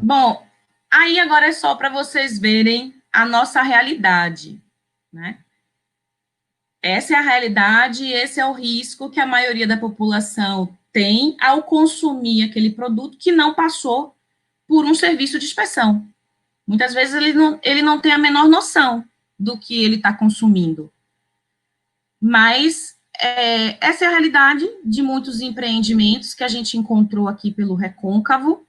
Bom, aí agora é só para vocês verem a nossa realidade, né? Essa é a realidade, esse é o risco que a maioria da população tem ao consumir aquele produto que não passou por um serviço de inspeção. Muitas vezes ele não tem a menor noção do que ele está consumindo. Mas essa é a realidade de muitos empreendimentos que a gente encontrou aqui pelo Recôncavo.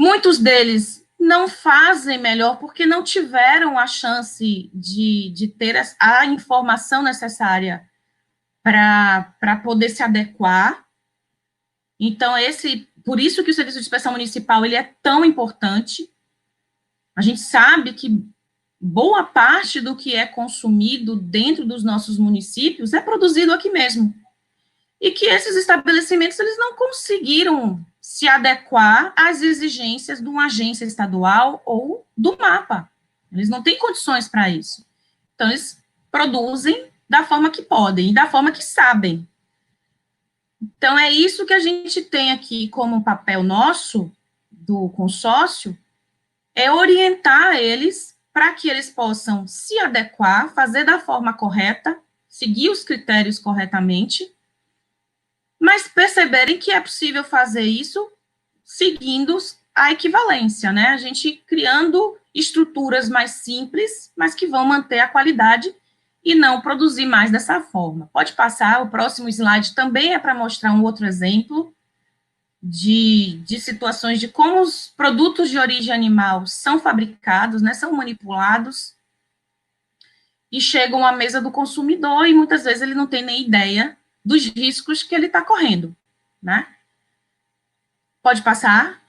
Muitos deles não fazem melhor porque não tiveram a chance de ter a informação necessária para poder se adequar. Então, por isso que o Serviço de Inspeção Municipal ele é tão importante. A gente sabe que boa parte do que é consumido dentro dos nossos municípios é produzido aqui mesmo. E que esses estabelecimentos eles não conseguiram se adequar às exigências de uma agência estadual ou do MAPA. Eles não têm condições para isso. Então, eles produzem da forma que podem e da forma que sabem. Então, é isso que a gente tem aqui como papel nosso, do consórcio, é orientar eles para que eles possam se adequar, fazer da forma correta, seguir os critérios corretamente, mas perceberem que é possível fazer isso seguindo a equivalência, né? A gente criando estruturas mais simples, mas que vão manter a qualidade e não produzir mais dessa forma. Pode passar, o próximo slide também é para mostrar um outro exemplo de situações de como os produtos de origem animal são fabricados, né, são manipulados e chegam à mesa do consumidor e muitas vezes ele não tem nem ideia dos riscos que ele está correndo, né? Pode passar?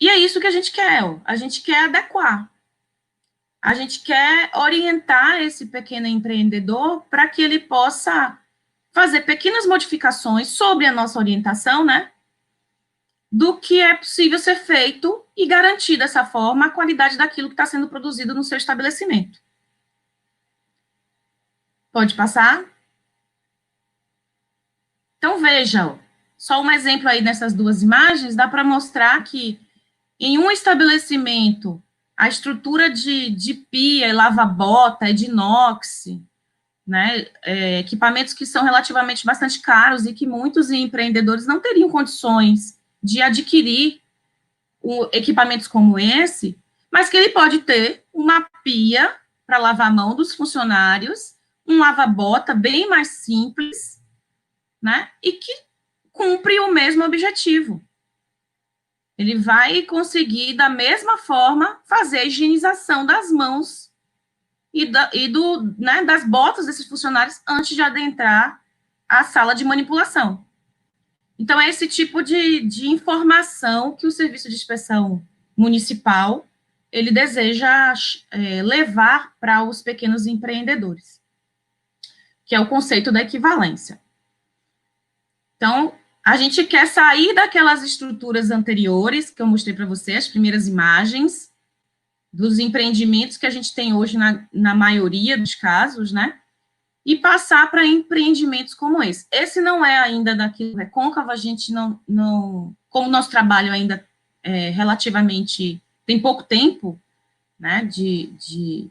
E é isso que a gente quer, a gente quer adequar. A gente quer orientar esse pequeno empreendedor para que ele possa fazer pequenas modificações sobre a nossa orientação, né? Do que é possível ser feito e garantir dessa forma a qualidade daquilo que está sendo produzido no seu estabelecimento. Pode passar? Então, vejam, só um exemplo aí nessas duas imagens, dá para mostrar que em um estabelecimento, a estrutura de pia, lava-bota, é de inox, né, equipamentos que são relativamente bastante caros e que muitos empreendedores não teriam condições de adquirir equipamentos como esse, mas que ele pode ter uma pia para lavar a mão dos funcionários, um lava-bota bem mais simples, né, e que cumpre o mesmo objetivo. Ele vai conseguir, da mesma forma, fazer a higienização das mãos né, das botas desses funcionários antes de adentrar a sala de manipulação. Então, é esse tipo de informação que o Serviço de Inspeção Municipal ele deseja levar para os pequenos empreendedores, que é o conceito da equivalência. Então, a gente quer sair daquelas estruturas anteriores que eu mostrei para você, as primeiras imagens, dos empreendimentos que a gente tem hoje na maioria dos casos, né? E passar para empreendimentos como esse. Esse não é ainda daqui do Recôncavo, a gente não como o nosso trabalho ainda relativamente, tem pouco tempo, né, de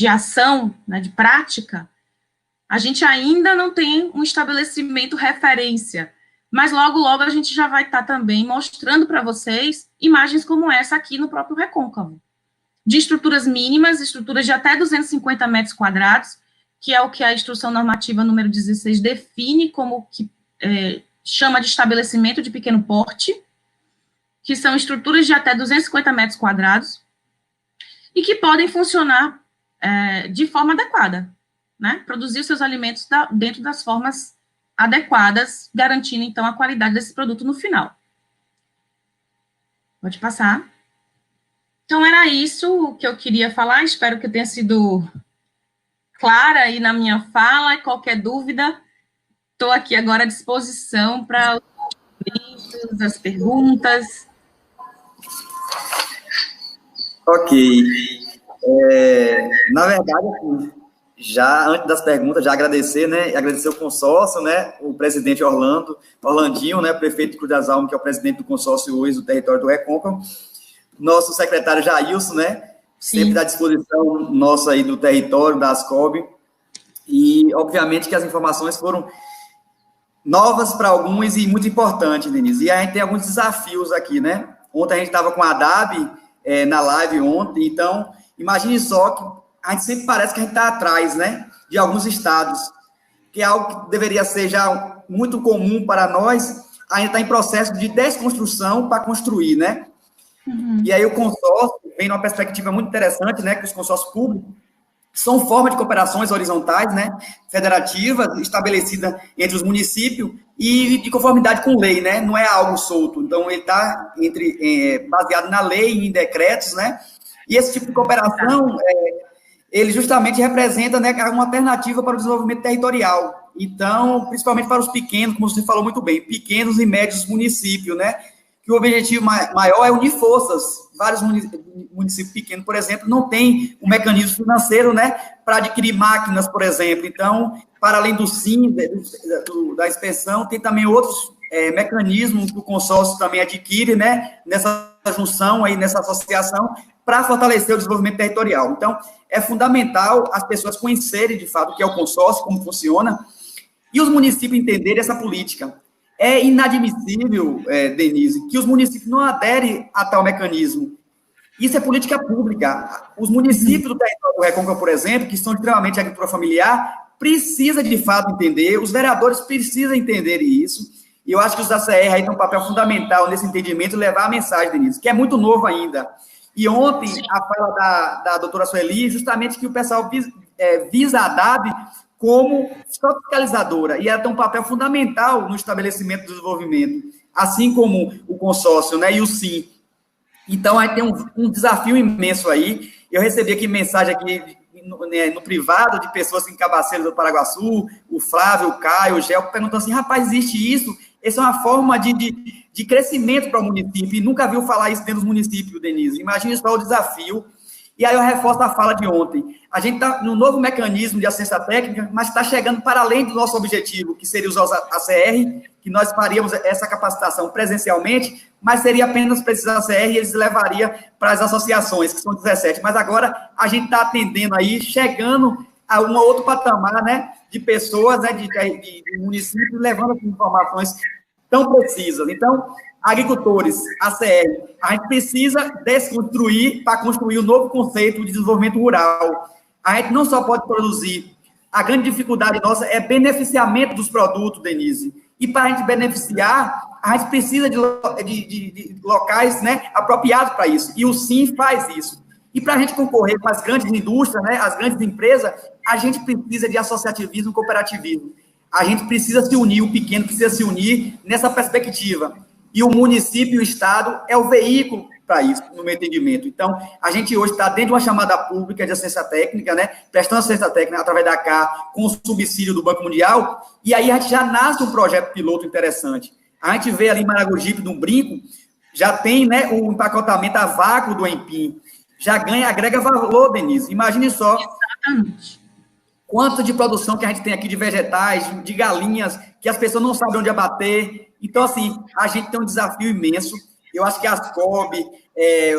ação, né, de prática, a gente ainda não tem um estabelecimento referência, mas logo, logo a gente já vai estar também mostrando para vocês imagens como essa aqui no próprio Recôncavo, de estruturas mínimas, estruturas de até 250 metros quadrados, que é o que a Instrução Normativa número 16 define como que chama de estabelecimento de pequeno porte, que são estruturas de até 250 metros quadrados, e que podem funcionar de forma adequada, né? Produzir os seus alimentos dentro das formas adequadas, garantindo, então, a qualidade desse produto no final. Pode passar. Então, era isso que eu queria falar, espero que eu tenha sido clara aí na minha fala, e qualquer dúvida, estou aqui agora à disposição para as perguntas. Ok. Na verdade, assim, Já, antes das perguntas, já agradecer, né? Agradecer o consórcio, né? O presidente Orlandinho, né? Prefeito de Cruz das Almas, que é o presidente do consórcio hoje do território do Recôncavo. Nosso secretário Jailson, né? Sempre à disposição nossa aí do território, da Ascob. E, obviamente, que as informações foram novas para alguns e muito importantes, Denise. E a gente tem alguns desafios aqui, né? Ontem a gente estava com a DAB na live ontem, então, imagine só que a gente sempre parece que a gente está atrás, né? De alguns estados, que é algo que deveria ser já muito comum para nós, a gente está em processo de desconstrução para construir, né? Uhum. E aí o consórcio vem numa perspectiva muito interessante, né? Que os consórcios públicos são formas de cooperações horizontais, né, federativas, estabelecidas entre os municípios e de conformidade com lei, né, não é algo solto. Então, ele está baseado na lei e em decretos, né, e esse tipo de cooperação, ele justamente representa, né, uma alternativa para o desenvolvimento territorial. Então, principalmente para os pequenos, como você falou muito bem, pequenos e médios municípios, né, que o objetivo maior é unir forças. Vários municípios pequenos, por exemplo, não tem um mecanismo financeiro, né, para adquirir máquinas, por exemplo. Então, para além do SIM, da inspeção, tem também outros mecanismos que o consórcio também adquire, né, nessa junção aí, nessa associação, para fortalecer o desenvolvimento territorial. Então, é fundamental as pessoas conhecerem, de fato, o que é o consórcio, como funciona, e os municípios entenderem essa política. É inadmissível, Denise, que os municípios não aderem a tal mecanismo. Isso é política pública. Os municípios do território do Recôncavo, por exemplo, que são extremamente agricultura familiar, precisa de fato entender, os vereadores precisam entender isso, e eu acho que os da CR aí têm um papel fundamental nesse entendimento, levar a mensagem, Denise, que é muito novo ainda. E ontem, a fala da doutora Sueli, justamente que o pessoal visa a DAB como fiscalizadora, e ela tem um papel fundamental no estabelecimento do desenvolvimento, assim como o consórcio, né, e o SIM. Então, aí tem um desafio imenso aí. Eu recebi aqui mensagem aqui no privado de pessoas em Cabaceiras do Paraguaçu, o Flávio, o Caio, o Gel, perguntando assim, rapaz, existe isso? Essa é uma forma de crescimento para o município, e nunca viu falar isso dentro dos municípios, Denise. Imagina só o desafio. E aí eu reforço a fala de ontem. A gente está no novo mecanismo de assistência técnica, mas está chegando para além do nosso objetivo, que seria usar a CR, que nós faríamos essa capacitação presencialmente, mas seria apenas precisar da CR e eles levariam para as associações, que são 17. Mas agora a gente está atendendo aí, chegando a um outro patamar, né, de pessoas, né, de municípios, levando as informações tão precisas. Então, agricultores, a CR, a gente precisa desconstruir para construir um novo conceito de desenvolvimento rural. A gente não só pode produzir, a grande dificuldade nossa é beneficiamento dos produtos, Denise. E para a gente beneficiar, a gente precisa de locais, né, apropriados para isso. E o SIM faz isso. E para a gente concorrer com as grandes indústrias, né, as grandes empresas, a gente precisa de associativismo e cooperativismo. A gente precisa se unir, o pequeno precisa se unir nessa perspectiva. E o município e o Estado é o veículo para isso, no meu entendimento. Então, a gente hoje está dentro de uma chamada pública de assistência técnica, né, prestando assistência técnica através da CA, com o subsídio do Banco Mundial, e aí a gente já nasce um projeto piloto interessante. A gente vê ali em Maragogipe, no Brinco, já tem, né, o empacotamento a vácuo do Empim, já ganha, agrega valor, Denise. Imagine só. Exatamente. Quanto de produção que a gente tem aqui de vegetais, de galinhas, que as pessoas não sabem onde abater. Então, assim, a gente tem um desafio imenso. Eu acho que a Ascob,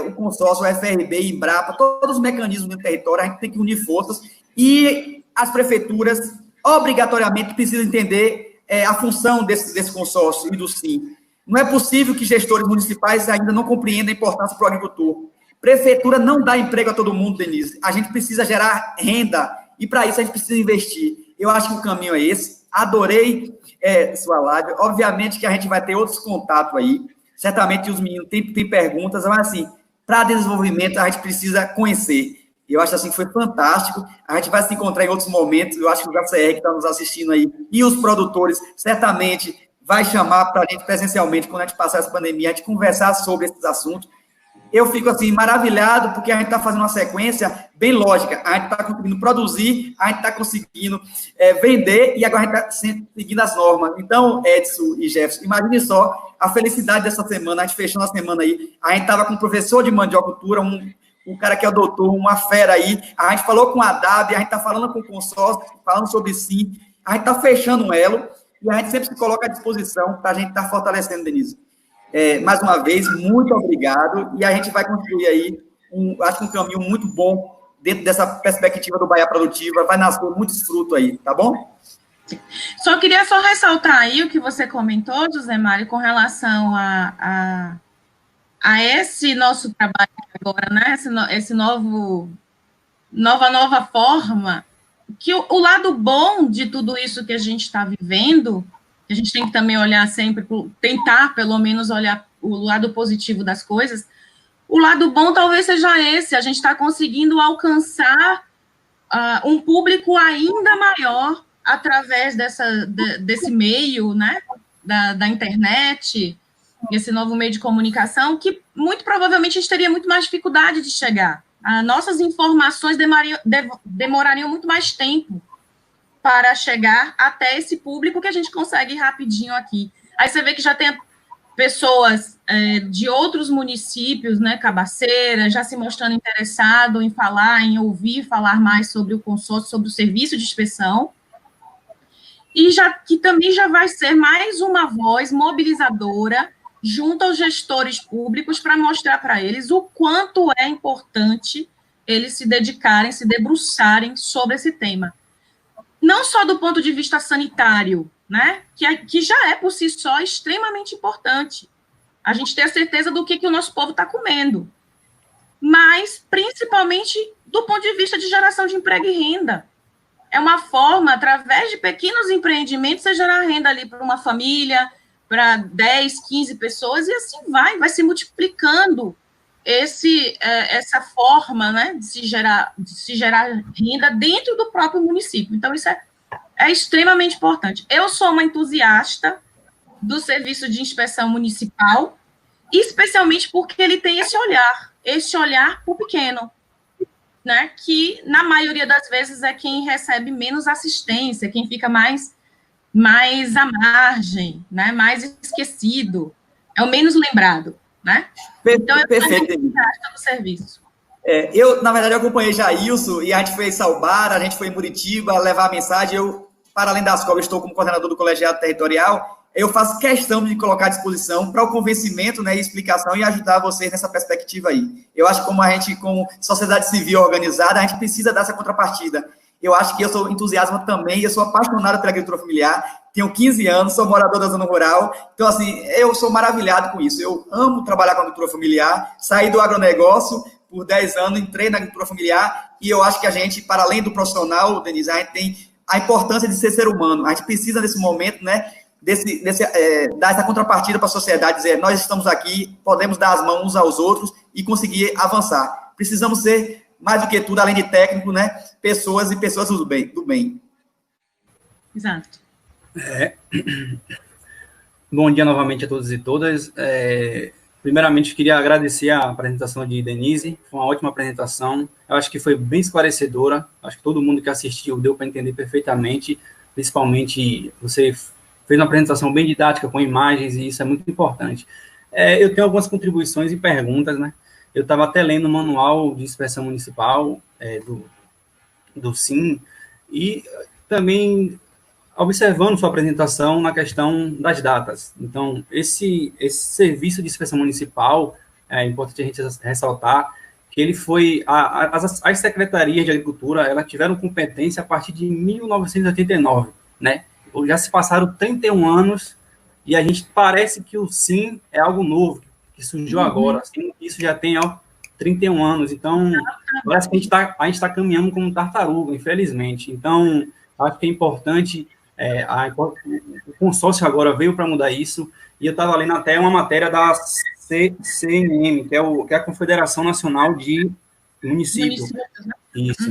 o consórcio, o FRB, Embrapa, todos os mecanismos do território, a gente tem que unir forças. E as prefeituras, obrigatoriamente, precisam entender a função desse consórcio e do SIM. Não é possível que gestores municipais ainda não compreendam a importância para o agricultor. Prefeitura não dá emprego a todo mundo, Denise. A gente precisa gerar renda. E para isso a gente precisa investir. Eu acho que o caminho é esse. Adorei sua live. Obviamente que a gente vai ter outros contatos aí. Certamente os meninos têm perguntas, mas assim, para desenvolvimento a gente precisa conhecer. Eu acho assim que foi fantástico. A gente vai se encontrar em outros momentos. Eu acho que o HCR que está nos assistindo aí e os produtores certamente vai chamar para a gente presencialmente, quando a gente passar essa pandemia, a gente conversar sobre esses assuntos. Eu fico, assim, maravilhado, porque a gente está fazendo uma sequência bem lógica. A gente está conseguindo produzir, a gente está conseguindo vender, e agora a gente está seguindo as normas. Então, Edson e Jefferson, imagine só a felicidade dessa semana, a gente fechou uma semana aí, a gente estava com um professor de mandiocultura, um um cara que é o doutor, uma fera aí. A gente falou com a DAB, a gente está falando com o consórcio, falando sobre sim. A gente está fechando um elo e a gente sempre se coloca à disposição para a gente estar fortalecendo, Denise. Mais uma vez, muito obrigado. E a gente vai construir aí, acho que um caminho muito bom dentro dessa perspectiva do Bahia Produtiva. Vai nascer muitos frutos aí, tá bom? Só queria ressaltar aí o que você comentou, José Mário, com relação a esse nosso trabalho agora, né? Esse nova forma, que o lado bom de tudo isso que a gente está vivendo, a gente tem que também olhar sempre, tentar pelo menos olhar o lado positivo das coisas. O lado bom talvez seja esse, a gente está conseguindo alcançar um público ainda maior através desse meio, né, da internet, esse novo meio de comunicação, que muito provavelmente a gente teria muito mais dificuldade de chegar. Nossas informações demorariam muito mais tempo para chegar até esse público que a gente consegue rapidinho aqui. Aí você vê que já tem pessoas de outros municípios, né, Cabaceira, já se mostrando interessado em falar, em ouvir falar mais sobre o consórcio, sobre o serviço de inspeção, e que também já vai ser mais uma voz mobilizadora junto aos gestores públicos para mostrar para eles o quanto é importante eles se dedicarem, se debruçarem sobre esse tema. Não só do ponto de vista sanitário, né, que já é por si só extremamente importante. A gente ter a certeza do que o nosso povo está comendo, mas principalmente do ponto de vista de geração de emprego e renda. É uma forma, através de pequenos empreendimentos, você gerar renda ali para uma família, para 10, 15 pessoas, e assim vai se multiplicando essa forma, né, de se gerar renda dentro do próprio município. Então, isso é extremamente importante. Eu sou uma entusiasta do serviço de inspeção municipal, especialmente porque ele tem esse olhar para o pequeno, né, que, na maioria das vezes, é quem recebe menos assistência, quem fica mais à margem, né, mais esquecido, é o menos lembrado, né? Então, eu sou entusiasta do serviço. Eu, na verdade, acompanhei Jailson, e a gente foi em Salbar, a gente foi em Muritiba levar a mensagem. Eu, para além das cobras, estou como coordenador do colegiado territorial. Eu faço questão de colocar à disposição para o convencimento, né, e explicação, e ajudar vocês nessa perspectiva aí. Eu acho que como a gente, como sociedade civil organizada, a gente precisa dar essa contrapartida. Eu acho que eu sou entusiasmo também, eu sou apaixonado pela agricultura familiar, tenho 15 anos, sou morador da zona rural, então, assim, eu sou maravilhado com isso. Eu amo trabalhar com a agricultura familiar, saí do agronegócio por 10 anos, entrei na agricultura familiar, e eu acho que a gente, para além do profissional, Denise, a gente tem a importância de ser humano. A gente precisa, nesse momento, né, dar essa contrapartida para a sociedade, dizer, nós estamos aqui, podemos dar as mãos uns aos outros e conseguir avançar. Precisamos ser, mais do que tudo, além de técnico, né, pessoas do bem. Exato. Bom dia novamente a todos e todas. Primeiramente, queria agradecer a apresentação de Denise, foi uma ótima apresentação, eu acho que foi bem esclarecedora, acho que todo mundo que assistiu deu para entender perfeitamente, principalmente você fez uma apresentação bem didática, com imagens, e isso é muito importante. Eu tenho algumas contribuições e perguntas, né? Eu estava até lendo o manual de inspeção municipal do SIM, e também observando sua apresentação na questão das datas. Então, esse serviço de inspeção municipal, é importante a gente ressaltar que ele foi... As secretarias de agricultura, elas tiveram competência a partir de 1989, né? Já se passaram 31 anos e a gente parece que o SIM é algo novo, que surgiu agora. Assim, isso já tem 31 anos, então parece que a gente está caminhando como tartaruga, infelizmente. Então, acho que é importante... o consórcio agora veio para mudar isso, e eu estava lendo até uma matéria da CNM, que é a Confederação Nacional de Municípios. Né? Isso.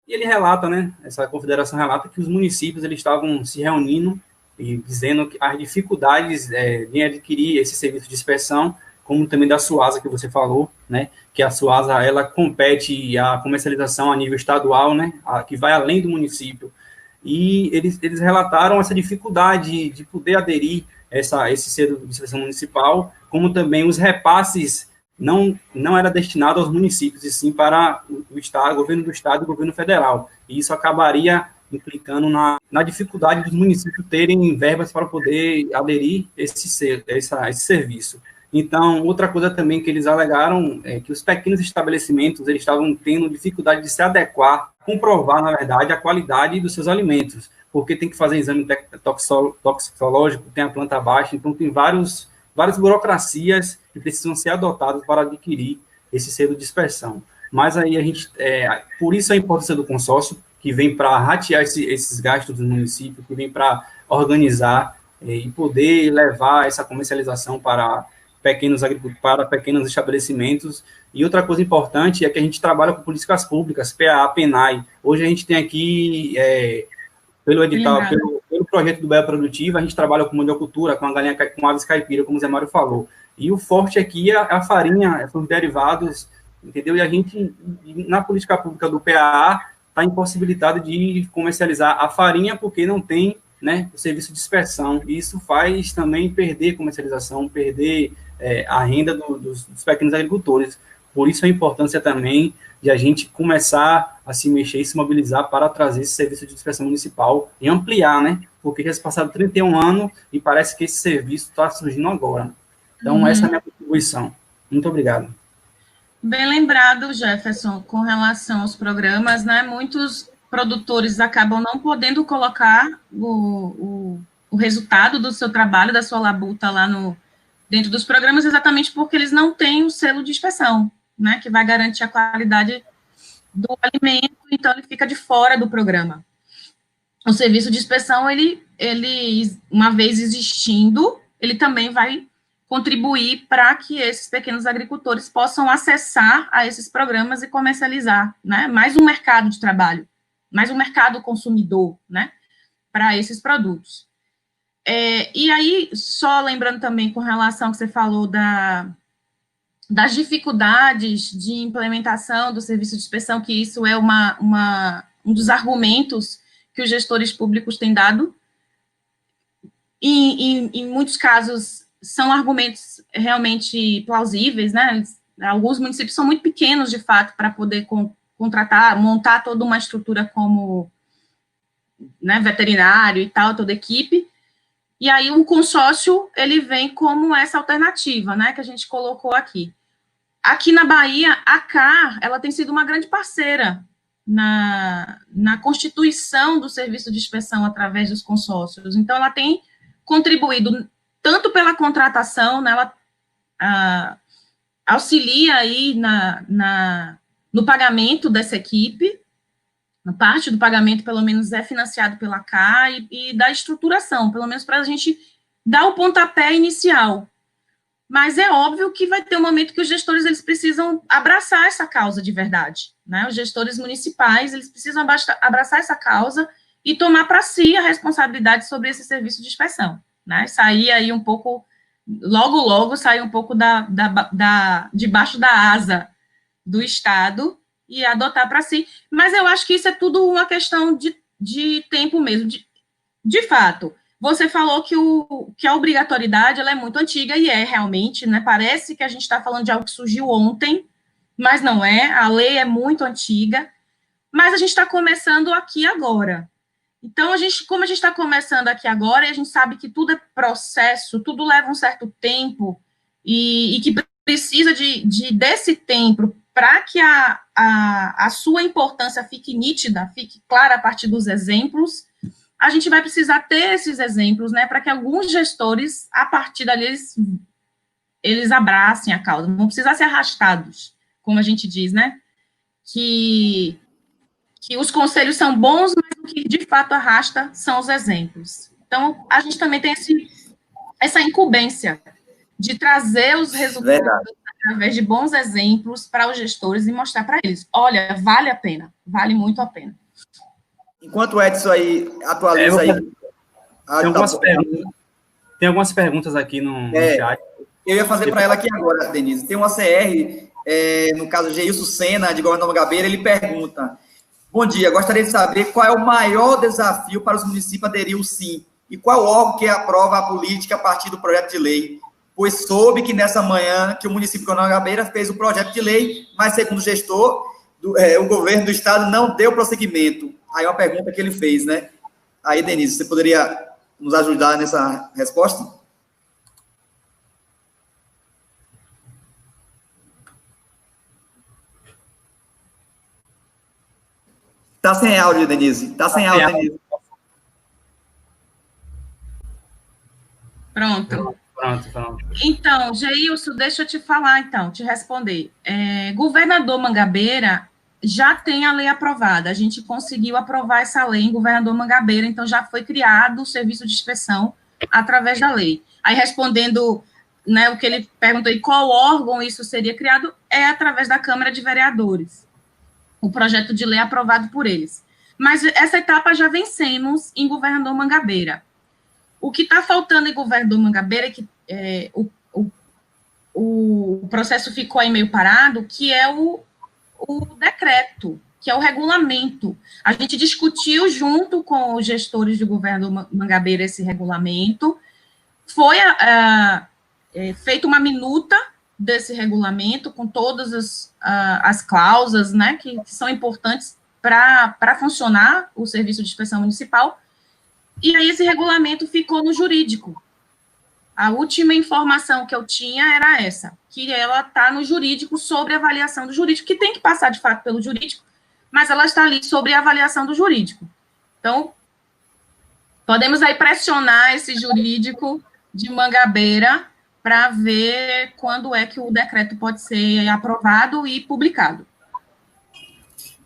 E ele relata, né, essa confederação relata que os municípios eles estavam se reunindo e dizendo que as dificuldades em adquirir esse serviço de inspeção, como também da Suasa, que você falou, né, que a Suasa, ela compete a comercialização a nível estadual, né, que vai além do município. E eles relataram essa dificuldade de poder aderir esse serviço de inspeção municipal, como também os repasses não era destinado aos municípios, e sim para o Estado, o governo do Estado e o governo federal. E isso acabaria implicando na dificuldade dos municípios terem verbas para poder aderir esse serviço. Então, outra coisa também que eles alegaram é que os pequenos estabelecimentos eles estavam tendo dificuldade de se adequar, comprovar, na verdade, a qualidade dos seus alimentos, porque tem que fazer exame toxicológico, tem a planta baixa, então tem várias burocracias que precisam ser adotadas para adquirir esse selo de dispersão. Mas aí por isso a importância do consórcio, que vem para ratear esses gastos do município, que vem para organizar e poder levar essa comercialização para pequenos estabelecimentos. E outra coisa importante é que a gente trabalha com políticas públicas, PAA, PENAI. Hoje a gente tem aqui, pelo edital, pelo projeto do Bahia Produtiva, a gente trabalha com mandiocultura, com a galinha, com aves caipira, como o Zé Mário falou. E o forte aqui é a farinha, são os derivados, entendeu? E a gente, na política pública do PAA, está impossibilitado de comercializar a farinha porque não tem, né, o serviço de dispersão. E isso faz também perder comercialização, perder a renda dos pequenos agricultores. Por isso a importância também de a gente começar a se mexer e se mobilizar para trazer esse serviço de dispersão municipal e ampliar, né? Porque já se passaram 31 anos e parece que esse serviço está surgindo agora. Então, essa é a minha contribuição. Muito obrigado. Bem lembrado, Jefferson, com relação aos programas, né? Muitos produtores acabam não podendo colocar o resultado do seu trabalho, da sua labuta lá dentro dos programas, exatamente porque eles não têm o selo de inspeção, né? Que vai garantir a qualidade do alimento, então ele fica de fora do programa. O serviço de inspeção, ele uma vez existindo, ele também vai contribuir para que esses pequenos agricultores possam acessar a esses programas e comercializar, né? Mais um mercado de trabalho, mais um mercado consumidor, né? Para esses produtos. E aí, só lembrando também com relação ao que você falou das dificuldades de implementação do serviço de inspeção, que isso é um dos argumentos que os gestores públicos têm dado. Em muitos casos, são argumentos realmente plausíveis, né? Alguns municípios são muito pequenos, de fato, para poder contratar, montar toda uma estrutura como, né, veterinário e tal, toda a equipe. E aí o consórcio, ele vem como essa alternativa, né, que a gente colocou aqui. Aqui na Bahia, a CAR, ela tem sido uma grande parceira na constituição do serviço de inspeção através dos consórcios. Então, ela tem contribuído tanto pela contratação, né, ela auxilia aí no pagamento dessa equipe, parte do pagamento, pelo menos, é financiado pela CAR e da estruturação, pelo menos para a gente dar o pontapé inicial. Mas é óbvio que vai ter um momento que os gestores eles precisam abraçar essa causa de verdade, né? Os gestores municipais eles precisam abraçar essa causa e tomar para si a responsabilidade sobre esse serviço de inspeção, né? Sair aí um pouco, logo sair um pouco debaixo da asa do Estado e adotar para si, mas eu acho que isso é tudo uma questão de tempo mesmo, de fato. Você falou que a obrigatoriedade ela é muito antiga, e é realmente, né, parece que a gente está falando de algo que surgiu ontem, mas não é, a lei é muito antiga, mas a gente está começando aqui agora. Então, como a gente está começando aqui agora, e a gente sabe que tudo é processo, tudo leva um certo tempo, e que precisa desse tempo para que a sua importância fique nítida, fique clara a partir dos exemplos, a gente vai precisar ter esses exemplos, né, para que alguns gestores, a partir dali, eles abracem a causa, não precisar ser arrastados, como a gente diz, né, que os conselhos são bons, mas o que de fato arrasta são os exemplos. Então, a gente também tem essa incumbência de trazer os resultados através de bons exemplos para os gestores e mostrar para eles, olha, vale a pena, vale muito a pena. Enquanto o Edson aí atualiza aí... Tem algumas perguntas aqui no chat. Eu ia fazer para ela aqui agora, Denise. Tem uma CR, no caso, Geilson Sena, de Governador Mangabeira, ele pergunta: bom dia, gostaria de saber qual é o maior desafio para os municípios aderir ao SIM e qual órgão que aprova a política a partir do projeto de lei. pois soube que nessa manhã que o município de Coronel Mangabeira fez o projeto de lei, mas segundo o gestor, o governo do estado não deu prosseguimento. Aí uma pergunta que ele fez, né? Aí, Denise, você poderia nos ajudar nessa resposta? Tá sem áudio, Denise. Tá sem áudio, Denise. Pronto. Pronto. Então, Geilson, deixa eu te falar, então, te responder. Governador Mangabeira já tem a lei aprovada. A gente conseguiu aprovar essa lei em Governador Mangabeira, então já foi criado o serviço de inspeção através da lei. Aí, respondendo, né, o que ele perguntou, e qual órgão isso seria criado, é através da Câmara de Vereadores. O projeto de lei é aprovado por eles. Mas essa etapa já vencemos em Governador Mangabeira. O que está faltando em Governador Mangabeira é que o processo ficou aí meio parado, que é o decreto, que é o regulamento. A gente discutiu junto com os gestores de Governador Mangabeira esse regulamento, foi feita uma minuta desse regulamento, com todas as cláusulas, né, que são importantes para funcionar o serviço de inspeção municipal, e aí esse regulamento ficou no jurídico. A última informação que eu tinha era essa, que ela está no jurídico, sobre a avaliação do jurídico, que tem que passar, de fato, pelo jurídico, mas ela está ali sobre a avaliação do jurídico. Então, podemos aí pressionar esse jurídico de Mangabeira para ver quando é que o decreto pode ser aprovado e publicado.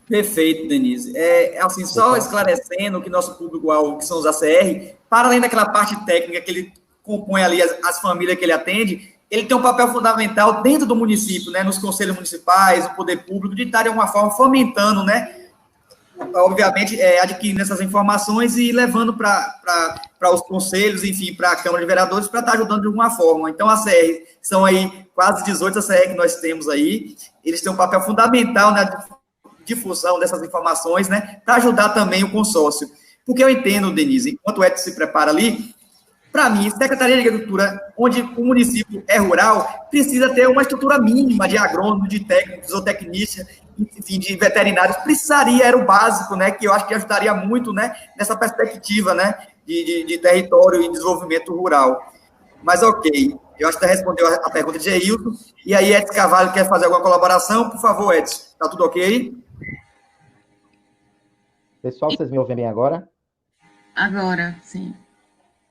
Perfeito, Denise. Assim, só esclarecendo que nosso público-alvo, que são os ACR, para além daquela parte técnica que ele compõe ali as famílias que ele atende, ele tem um papel fundamental dentro do município, né, nos conselhos municipais, o poder público, de estar, de alguma forma, fomentando, né, obviamente, adquirindo essas informações e levando para os conselhos, enfim, para a Câmara de Vereadores, para estar ajudando de alguma forma. Então, a CR, são aí quase 18 ACR que nós temos aí, eles têm um papel fundamental na difusão dessas informações, né, para ajudar também o consórcio. Porque eu entendo, Denise, enquanto o Edson se prepara ali, para mim, Secretaria de Agricultura, onde o município é rural, precisa ter uma estrutura mínima de agrônomos, de técnicos, zootecnistas, enfim, de veterinários. Precisaria, era o básico, né, que eu acho que ajudaria muito, né, nessa perspectiva, né, de território e desenvolvimento rural. Mas, ok, eu acho que você respondeu a pergunta de Geilson. E aí, Edson Carvalho quer fazer alguma colaboração? Por favor, Edson. Está tudo ok? Pessoal, vocês me ouvem bem agora? Agora, sim.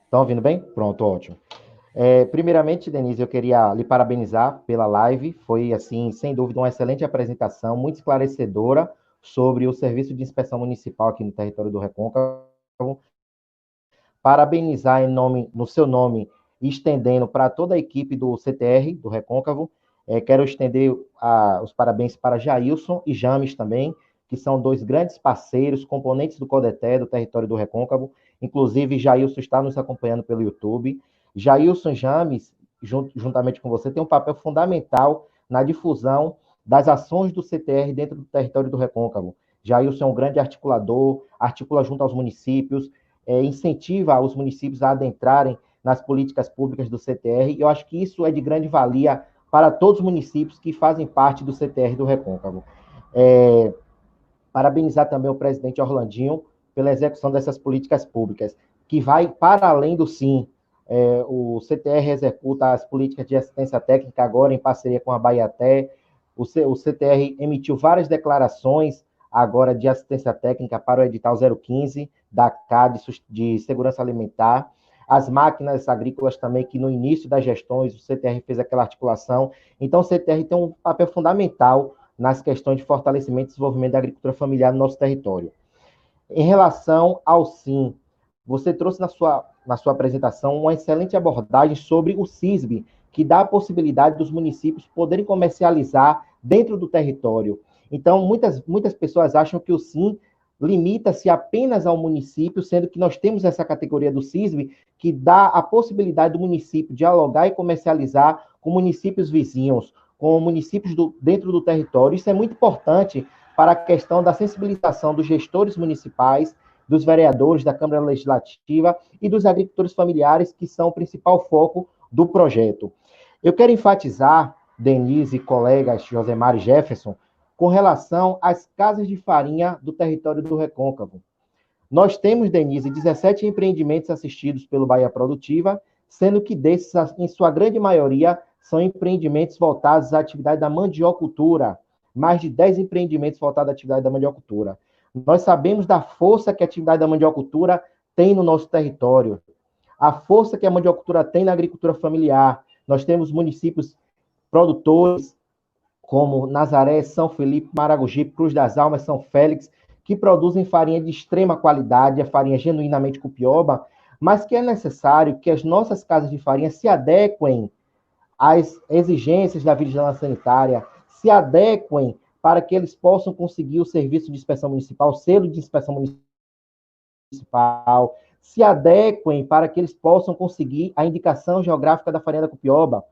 Estão ouvindo bem? Pronto, ótimo. Primeiramente, Denise, eu queria lhe parabenizar pela live. Foi, assim, sem dúvida, uma excelente apresentação, muito esclarecedora sobre o Serviço de Inspeção Municipal aqui no território do Recôncavo. Parabenizar no seu nome, estendendo para toda a equipe do CTR, do Recôncavo. Quero estender os parabéns para Jailson e James também, que são dois grandes parceiros, componentes do CODETE, do território do Recôncavo. Inclusive, Jailson está nos acompanhando pelo YouTube. Jailson e James, juntamente com você, tem um papel fundamental na difusão das ações do CTR dentro do território do Recôncavo. Jailson é um grande articulador, articula junto aos municípios, incentiva os municípios a adentrarem nas políticas públicas do CTR, e eu acho que isso é de grande valia para todos os municípios que fazem parte do CTR do Recôncavo. Parabenizar também o presidente Orlandinho pela execução dessas políticas públicas, que vai para além do SIM. O CTR executa as políticas de assistência técnica agora em parceria com a Baiaté. O CTR emitiu várias declarações agora de assistência técnica para o edital 015 da CAD de Segurança Alimentar. As máquinas agrícolas também, que no início das gestões o CTR fez aquela articulação. Então, o CTR tem um papel fundamental nas questões de fortalecimento e desenvolvimento da agricultura familiar no nosso território. Em relação ao SIM, você trouxe na sua apresentação uma excelente abordagem sobre o CISB, que dá a possibilidade dos municípios poderem comercializar dentro do território. Então, muitas pessoas acham que o SIM limita-se apenas ao município, sendo que nós temos essa categoria do CISB, que dá a possibilidade do município dialogar e comercializar com municípios vizinhos, com municípios dentro do território. Isso é muito importante para a questão da sensibilização dos gestores municipais, dos vereadores da Câmara Legislativa e dos agricultores familiares, que são o principal foco do projeto. Eu quero enfatizar, Denise, colegas, Josemar e Jefferson, com relação às casas de farinha do território do Recôncavo. Nós temos, Denise, 17 empreendimentos assistidos pelo Bahia Produtiva, sendo que desses, em sua grande maioria, são empreendimentos voltados à atividade da mandiocultura. Mais de 10 empreendimentos voltados à atividade da mandiocultura. Nós sabemos da força que a atividade da mandiocultura tem no nosso território, a força que a mandiocultura tem na agricultura familiar. Nós temos municípios produtores, como Nazaré, São Felipe, Maragogipe, Cruz das Almas, São Félix, que produzem farinha de extrema qualidade, a farinha genuinamente cupioba, mas que é necessário que as nossas casas de farinha se adequem às exigências da vigilância sanitária, se adequem para que eles possam conseguir o serviço de inspeção municipal, selo de inspeção municipal, se adequem para que eles possam conseguir a indicação geográfica da farinha da cupioba.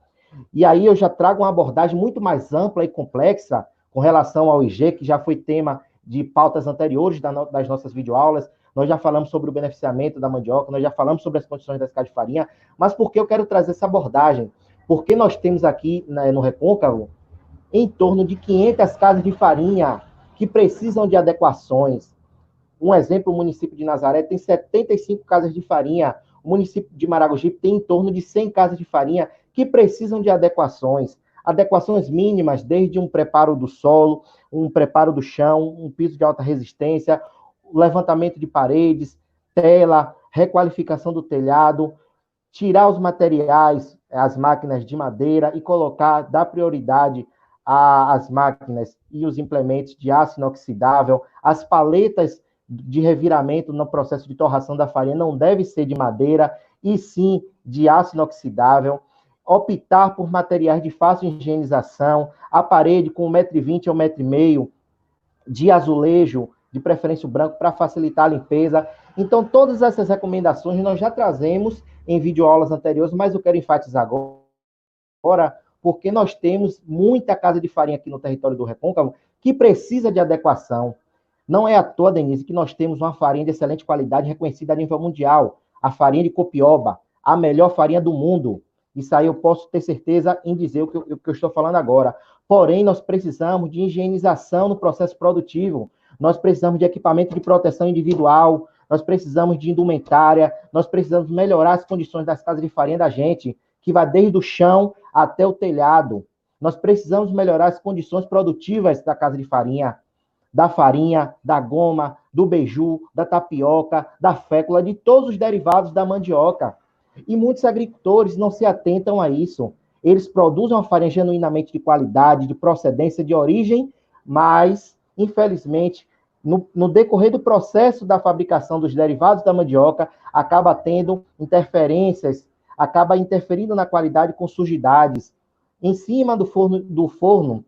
E aí eu já trago uma abordagem muito mais ampla e complexa com relação ao IG, que já foi tema de pautas anteriores das nossas videoaulas. Nós já falamos sobre o beneficiamento da mandioca, nós já falamos sobre as condições das casas de farinha, mas por que eu quero trazer essa abordagem? Porque nós temos aqui, né, no Recôncavo, em torno de 500 casas de farinha que precisam de adequações. Um exemplo, o município de Nazaré tem 75 casas de farinha, o município de Maragogipe tem em torno de 100 casas de farinha que precisam de adequações mínimas, desde um preparo do solo, um preparo do chão, um piso de alta resistência, levantamento de paredes, tela, requalificação do telhado, tirar os materiais, as máquinas de madeira e colocar, dar prioridade às máquinas e os implementos de aço inoxidável, as paletas de reviramento no processo de torração da farinha não deve ser de madeira, e sim de aço inoxidável, optar por materiais de fácil higienização, a parede com 1,20 m ou 1,5 m de azulejo, de preferência o branco, para facilitar a limpeza. Então, todas essas recomendações nós já trazemos em videoaulas anteriores, mas eu quero enfatizar agora, porque nós temos muita casa de farinha aqui no território do Recôncavo que precisa de adequação. Não é à toa, Denise, que nós temos uma farinha de excelente qualidade reconhecida a nível mundial, a farinha de copioba, a melhor farinha do mundo. Isso aí eu posso ter certeza em dizer o que eu estou falando agora. Porém, nós precisamos de higienização no processo produtivo, nós precisamos de equipamento de proteção individual, nós precisamos de indumentária, nós precisamos melhorar as condições das casas de farinha da gente, que vai desde o chão até o telhado. Nós precisamos melhorar as condições produtivas da casa de farinha, da goma, do beiju, da tapioca, da fécula, de todos os derivados da mandioca. E muitos agricultores não se atentam a isso. Eles produzem uma farinha genuinamente de qualidade, de procedência, de origem, mas, infelizmente, no decorrer do processo da fabricação dos derivados da mandioca, acaba tendo interferências, acaba interferindo na qualidade com sujidades. Em cima do forno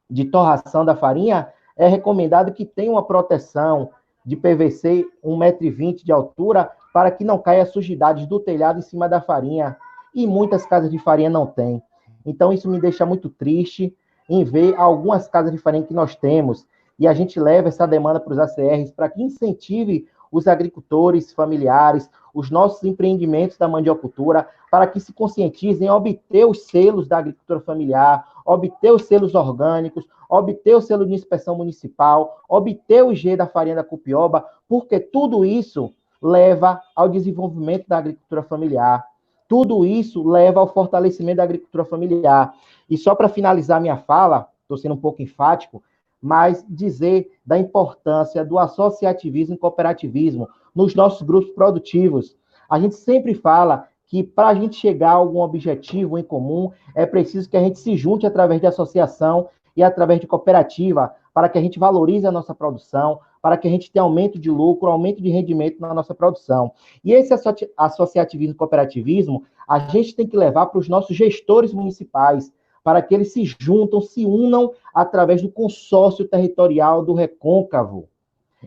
de torração da farinha, é recomendado que tenha uma proteção de PVC 1,20 m de altura para que não caia sujidades do telhado em cima da farinha. E muitas casas de farinha não têm. Então, isso me deixa muito triste em ver algumas casas de farinha que nós temos. E a gente leva essa demanda para os ACRs para que incentive os agricultores familiares, os nossos empreendimentos da mandiocultura, para que se conscientizem a obter os selos da agricultura familiar, obter os selos orgânicos, obter o selo de inspeção municipal, obter o IG da farinha da cupioba, porque tudo isso leva ao desenvolvimento da agricultura familiar. Tudo isso leva ao fortalecimento da agricultura familiar. E só para finalizar minha fala, estou sendo um pouco enfático, mas dizer da importância do associativismo e cooperativismo nos nossos grupos produtivos. A gente sempre fala que para a gente chegar a algum objetivo em comum, é preciso que a gente se junte através de associação e através de cooperativa, para que a gente valorize a nossa produção, para que a gente tenha aumento de lucro, aumento de rendimento na nossa produção. E esse associativismo e cooperativismo, a gente tem que levar para os nossos gestores municipais, para que eles se juntam, se unam através do consórcio territorial do Recôncavo.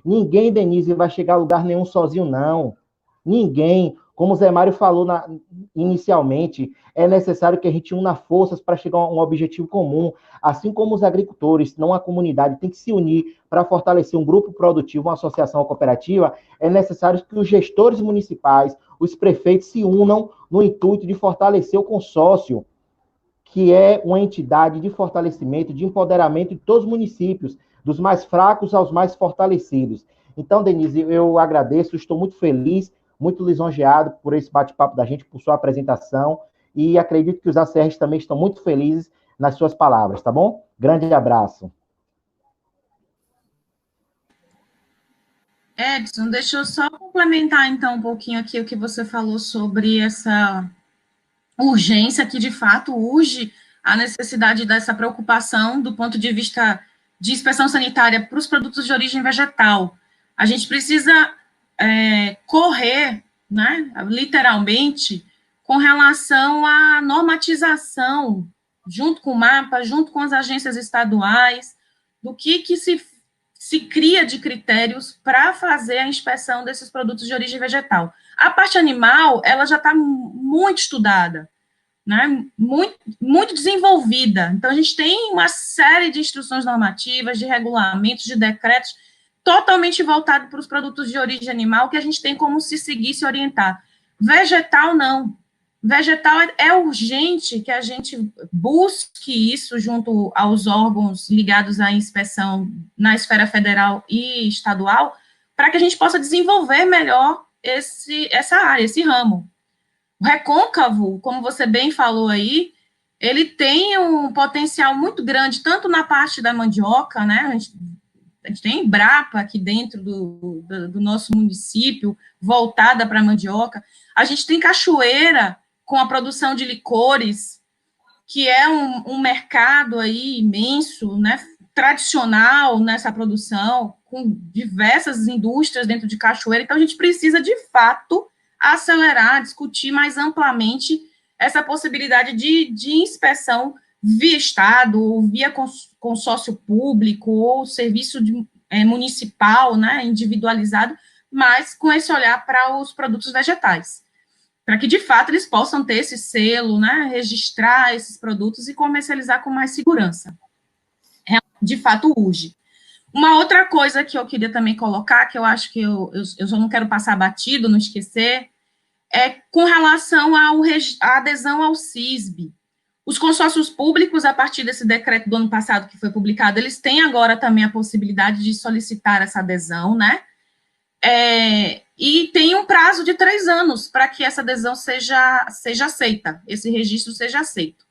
Ninguém, Denise, vai chegar a lugar nenhum sozinho, não. Ninguém. Como o Zé Mário falou inicialmente, é necessário que a gente una forças para chegar a um objetivo comum. Assim como os agricultores, não a comunidade, tem que se unir para fortalecer um grupo produtivo, uma associação ou cooperativa, é necessário que os gestores municipais, os prefeitos se unam no intuito de fortalecer o consórcio. que é uma entidade de fortalecimento, de empoderamento de todos os municípios, dos mais fracos aos mais fortalecidos. Então, Denise, eu agradeço, estou muito feliz, muito lisonjeado por esse bate-papo da gente, por sua apresentação, e acredito que os ACRs também estão muito felizes nas suas palavras, tá bom? Grande abraço. Edson, deixa eu só complementar, então, um pouquinho aqui o que você falou sobre essa urgência, que, de fato, urge a necessidade dessa preocupação do ponto de vista de inspeção sanitária para os produtos de origem vegetal. A gente precisa correr, né, literalmente, com relação à normatização, junto com o MAPA, junto com as agências estaduais, do que se cria de critérios para fazer a inspeção desses produtos de origem vegetal. A parte animal, ela já está muito estudada, né, muito desenvolvida. Então, a gente tem uma série de instruções normativas, de regulamentos, de decretos, totalmente voltado para os produtos de origem animal, que a gente tem como se seguir, se orientar. Vegetal, não. Vegetal é urgente que a gente busque isso junto aos órgãos ligados à inspeção na esfera federal e estadual, para que a gente possa desenvolver melhor essa área, esse ramo. O recôncavo, como você bem falou aí, ele tem um potencial muito grande, tanto na parte da mandioca, né, a gente tem Embrapa aqui dentro do nosso município, voltada para a mandioca, a gente tem Cachoeira, com a produção de licores, que é um mercado aí imenso, né, tradicional nessa produção, com diversas indústrias dentro de Cachoeira, então a gente precisa, de fato, acelerar, discutir mais amplamente essa possibilidade de inspeção via Estado, ou via consórcio público, ou serviço municipal, né, individualizado, mas com esse olhar para os produtos vegetais, para que, de fato, eles possam ter esse selo, né, registrar esses produtos e comercializar com mais segurança. De fato, urge. Uma outra coisa que eu queria também colocar, que eu acho que eu só não quero passar batido, não esquecer, é com relação à adesão ao CISB. Os consórcios públicos, a partir desse decreto do ano passado que foi publicado, eles têm agora também a possibilidade de solicitar essa adesão, né? E tem um prazo de 3 anos para que essa adesão seja aceita, esse registro seja aceito.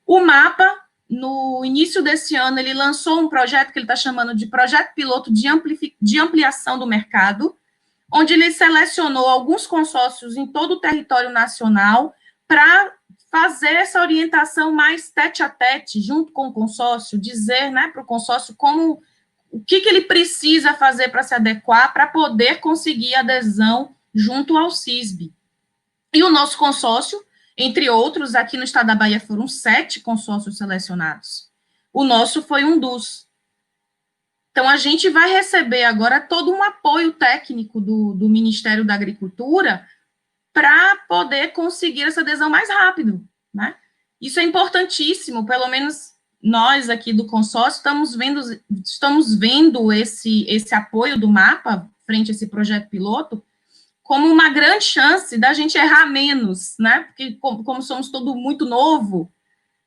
O MAPA, no início desse ano, ele lançou um projeto que ele está chamando de Projeto Piloto de Ampliação do Mercado, onde ele selecionou alguns consórcios em todo o território nacional para fazer essa orientação mais tete-a-tete, junto com o consórcio, dizer, né, para o consórcio o que ele precisa fazer para se adequar, para poder conseguir adesão junto ao CISB. E o nosso consórcio, entre outros, aqui no estado da Bahia foram 7 consórcios selecionados. O nosso foi um dos. Então, a gente vai receber agora todo um apoio técnico do Ministério da Agricultura para poder conseguir essa adesão mais rápido, né? Isso é importantíssimo, pelo menos nós aqui do consórcio estamos vendo esse apoio do MAPA frente a esse projeto piloto como uma grande chance da gente errar menos, né? Porque como somos todo muito novo,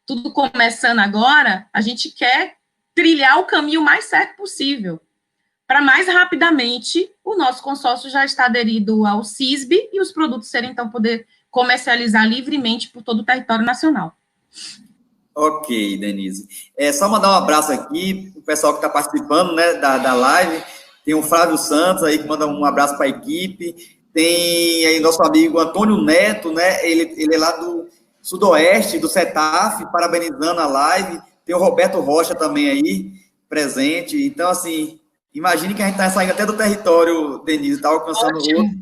tudo começando agora, a gente quer trilhar o caminho mais certo possível, para mais rapidamente o nosso consórcio já estar aderido ao CISB e os produtos serem, então, poder comercializar livremente por todo o território nacional. Ok, Denise. Só mandar um abraço aqui, o pessoal que está participando, né, da live. Tem o Flávio Santos aí, que manda um abraço para a equipe. Tem aí nosso amigo Antônio Neto, né, ele é lá do Sudoeste, do CETAF, parabenizando a live. Tem o Roberto Rocha também aí, presente. Então, assim, imagine que a gente está saindo até do território, Denise, está alcançando o outro.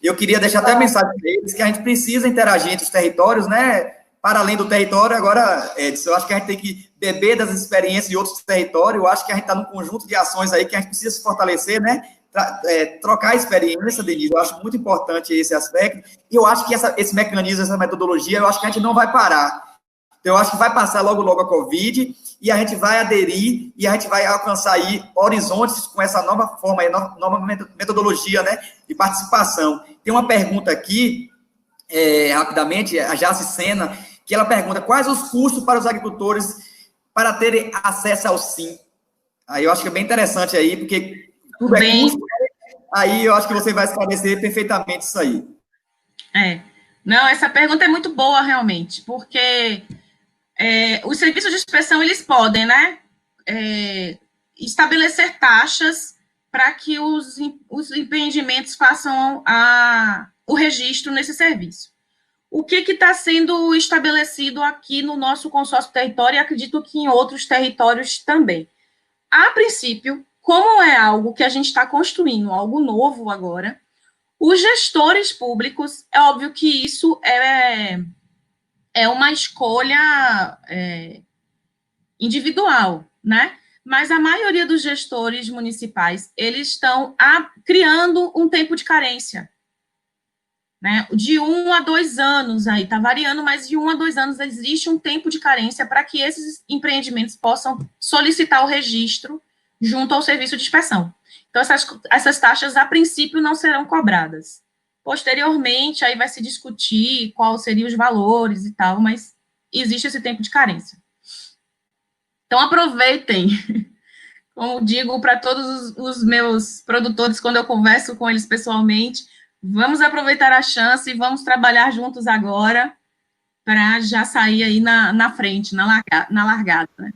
Eu queria deixar até a mensagem para eles que a gente precisa interagir entre os territórios, né? Para além do território, agora, Edson, eu acho que a gente tem que beber das experiências de outros territórios. Eu acho que a gente está num conjunto de ações aí que a gente precisa se fortalecer, né? Trocar experiência, Denise, eu acho muito importante esse aspecto. E eu acho que esse mecanismo, essa metodologia, eu acho que a gente não vai parar. Então, eu acho que vai passar logo a Covid e a gente vai aderir e a gente vai alcançar aí horizontes com essa nova forma, nova metodologia, né, de participação. Tem uma pergunta aqui, rapidamente, a Jace Sena, que ela pergunta quais os custos para os agricultores para terem acesso ao SIM. Aí eu acho que é bem interessante aí, porque tudo é custo, aí eu acho que você vai esclarecer perfeitamente isso aí. Não, essa pergunta é muito boa, realmente, porque os serviços de inspeção, eles podem, né, estabelecer taxas para que os empreendimentos façam o registro nesse serviço. O que está sendo estabelecido aqui no nosso consórcio território e acredito que em outros territórios também? A princípio, como é algo que a gente está construindo, algo novo agora, os gestores públicos, é óbvio que isso é uma escolha individual, né? Mas a maioria dos gestores municipais, eles estão criando um tempo de carência, né? De 1 a 2 anos aí, está variando, mas de 1 a 2 anos existe um tempo de carência para que esses empreendimentos possam solicitar o registro junto ao serviço de inspeção. Então, essas taxas, a princípio, não serão cobradas. Posteriormente, aí vai se discutir quais seriam os valores e tal, mas existe esse tempo de carência. Então, aproveitem. Como digo para todos os meus produtores, quando eu converso com eles pessoalmente, vamos aproveitar a chance e vamos trabalhar juntos agora para já sair aí na frente, na largada, né?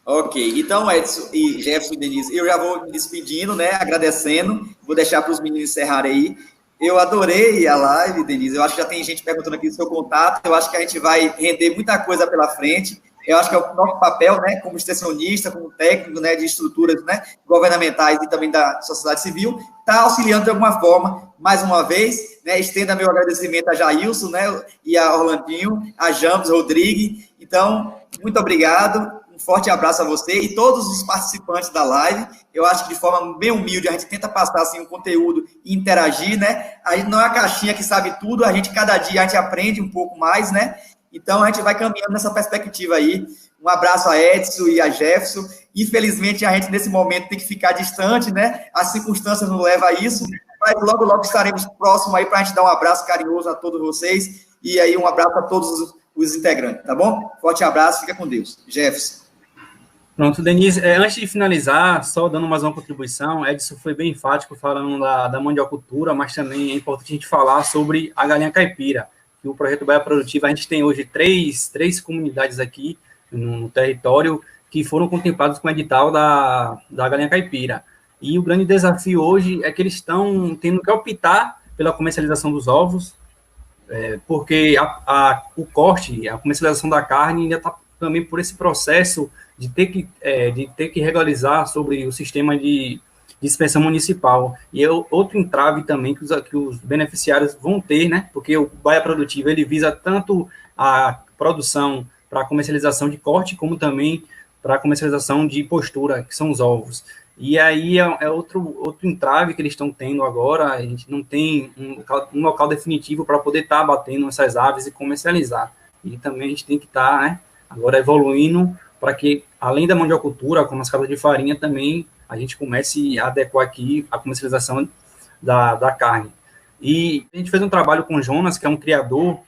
Ok, então, Edson e Jefferson e Denise, eu já vou me despedindo, né, agradecendo, vou deixar para os meninos encerrarem aí. Eu adorei a live, Denise, eu acho que já tem gente perguntando aqui do seu contato, eu acho que a gente vai render muita coisa pela frente, eu acho que é o nosso papel, né, como extensionista, como técnico, né, de estruturas, né, governamentais e também da sociedade civil, está auxiliando de alguma forma, mais uma vez, né, estenda meu agradecimento a Jailson, né, e a Orlandinho, a James Rodrigues, então, muito obrigado, um forte abraço a você e todos os participantes da live. Eu acho que de forma bem humilde a gente tenta passar assim, um conteúdo e interagir, né? A gente não é uma caixinha que sabe tudo, cada dia a gente aprende um pouco mais, né? Então a gente vai caminhando nessa perspectiva aí. Um abraço a Edson e a Jefferson. Infelizmente a gente nesse momento tem que ficar distante, né? As circunstâncias nos levam a isso, mas logo estaremos próximos aí para a gente dar um abraço carinhoso a todos vocês e aí um abraço a todos os integrantes, tá bom? Forte abraço, fica com Deus. Jefferson. Pronto, Denise, antes de finalizar, só dando mais uma contribuição, Edson foi bem enfático falando da mandiocultura, mas também é importante a gente falar sobre a galinha caipira, que o projeto Bahia Produtiva, a gente tem hoje três comunidades aqui no território que foram contempladas com o edital da galinha caipira. E o grande desafio hoje é que eles estão tendo que optar pela comercialização dos ovos, porque o corte, a comercialização da carne ainda está também por esse processo de ter que regularizar sobre o sistema de inspeção municipal. E é outro entrave também que os beneficiários vão ter, né? Porque o Bahia Produtiva, ele visa tanto a produção para comercialização de corte, como também para comercialização de postura, que são os ovos. E aí é outro entrave que eles estão tendo agora, a gente não tem um local definitivo para poder estar abatendo essas aves e comercializar. E também a gente tem que estar, né, agora evoluindo para que, além da mandiocultura, como as casas de farinha, também a gente comece a adequar aqui a comercialização da carne. E a gente fez um trabalho com o Jonas, que é um criador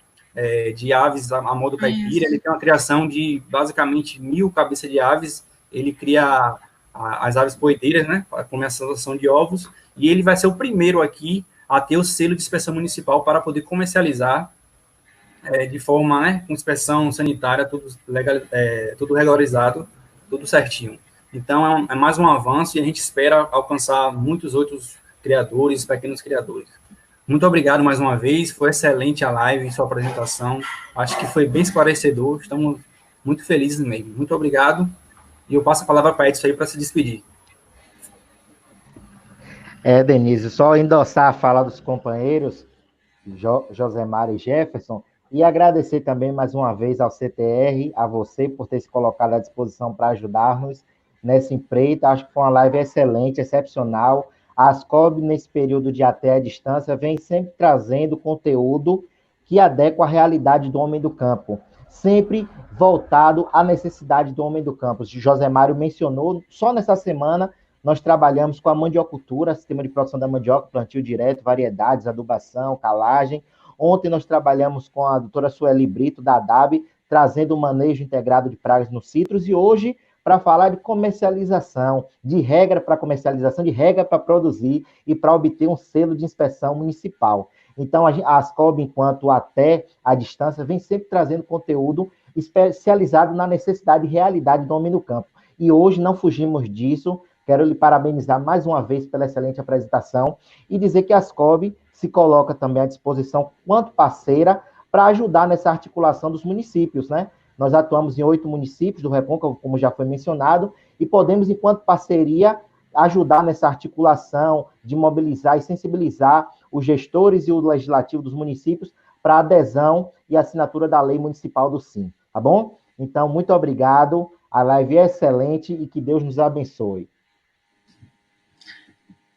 de aves a modo caipira. Ele tem uma criação de, basicamente, 1.000 cabeças de aves. Ele cria as aves poedeiras, né, para comercialização de ovos, e ele vai ser o primeiro aqui a ter o selo de inspeção municipal para poder comercializar de forma, né, com inspeção sanitária, tudo regularizado, tudo certinho. Então, é mais um avanço e a gente espera alcançar muitos outros criadores, pequenos criadores. Muito obrigado mais uma vez, foi excelente a live, sua apresentação, acho que foi bem esclarecedor, estamos muito felizes mesmo. Muito obrigado, e eu passo a palavra para Edson aí para se despedir. Denise, só endossar a fala dos companheiros, Josemar e Jefferson, e agradecer também mais uma vez ao CTR, a você, por ter se colocado à disposição para ajudar-nos nessa empreita. Acho que foi uma live excelente, excepcional. A Ascob, nesse período de até a distância, vem sempre trazendo conteúdo que adequa à realidade do homem do campo, sempre voltado à necessidade do homem do campo. O José Mário mencionou, só nessa semana, nós trabalhamos com a mandiocultura, sistema de produção da mandioca, plantio direto, variedades, adubação, calagem, Ontem nós trabalhamos com a doutora Sueli Brito, da ADAB, trazendo o manejo integrado de pragas nos citros, e hoje para falar de comercialização, de regra para comercialização, de regra para produzir e para obter um selo de inspeção municipal. Então, a Ascob, enquanto até a distância, vem sempre trazendo conteúdo especializado na necessidade e realidade do homem no campo. E hoje não fugimos disso. Quero lhe parabenizar mais uma vez pela excelente apresentação e dizer que a Ascob se coloca também à disposição, quanto parceira, para ajudar nessa articulação dos municípios, né? Nós atuamos em 8 municípios do Recôncavo, como já foi mencionado, e podemos, enquanto parceria, ajudar nessa articulação de mobilizar e sensibilizar os gestores e o legislativo dos municípios para a adesão e assinatura da lei municipal do SIM, tá bom? Então, muito obrigado, a live é excelente e que Deus nos abençoe.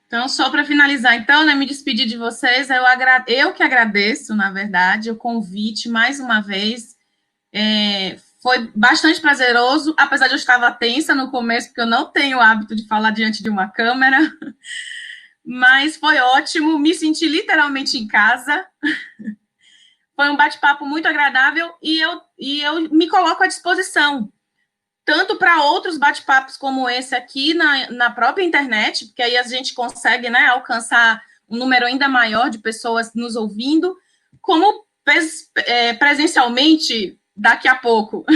Então, só para finalizar, então, né, me despedir de vocês, eu que agradeço, na verdade, o convite, mais uma vez. Foi bastante prazeroso, apesar de eu estar tensa no começo, porque eu não tenho o hábito de falar diante de uma câmera, mas foi ótimo, me senti literalmente em casa. Foi um bate-papo muito agradável e eu me coloco à disposição, tanto para outros bate-papos como esse aqui na própria internet, porque aí a gente consegue, né, alcançar um número ainda maior de pessoas nos ouvindo, como presencialmente daqui a pouco.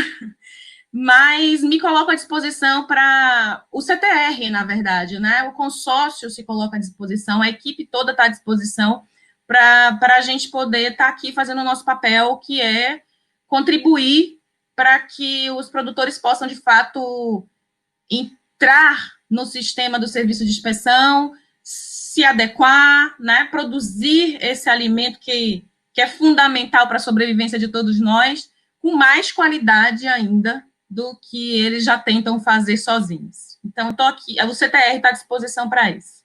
Mas me coloco à disposição para o CTR, na verdade, né? O consórcio se coloca à disposição, a equipe toda está à disposição para a gente poder estar aqui fazendo o nosso papel, que é contribuir para que os produtores possam, de fato, entrar no sistema do serviço de inspeção, se adequar, né? Produzir esse alimento que é fundamental para a sobrevivência de todos nós, com mais qualidade ainda do que eles já tentam fazer sozinhos. Então, estou aqui, o CTR está à disposição para isso.